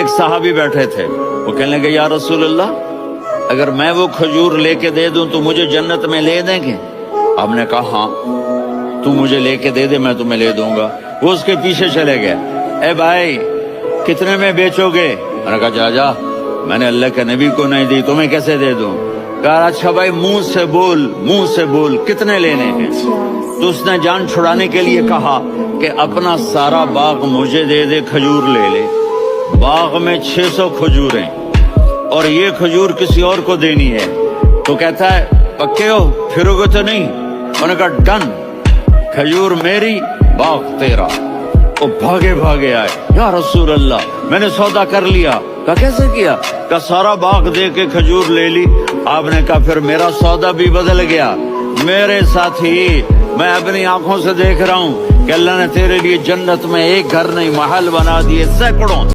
एक साहबी बैठे थे, वो कहने लगे या रसूल अल्लाह, अगर मैं वो खजूर लेके दे दूं तो मुझे जन्नत में ले देंगे? आपने कहा हाँ, तू मुझे लेके दे दे, मैं तुम्हें ले दूंगा। वो उसके पीछे चले गए। ए भाई, कितने में बेचोगे? मैंने कहा जा जा, मैंने अल्लाह के नबी को नहीं दी, तुम्हें कैसे दे दूं? कहा अच्छा भाई, मुंह से बोल, कितने लेने हैं? तो उसने जान छुड़ाने के लिए कहा कि अपना सारा बाग मुझे दे दे, खजूर ले ले। बाग में 600 खजूर हैं और ये खजूर किसी और को देनी है। तो कहता है पक्के हो, फिरोगे तो नहीं? उन्होंने कहा डन, खजूर मेरी, बाग तेरा। वो भागे भागे आए, या रसूल अल्लाह, मैंने सौदा कर लिया। कहा कैसे किया? कहा सारा बाग दे के खजूर ले ली। आपने कहा फिर मेरा सौदा भी बदल गया। मेरे साथी, मैं अपनी आंखों से देख रहा हूँ कि अल्लाह ने तेरे लिए जन्नत में एक घर नहीं, महल बना दिए सैकड़ों।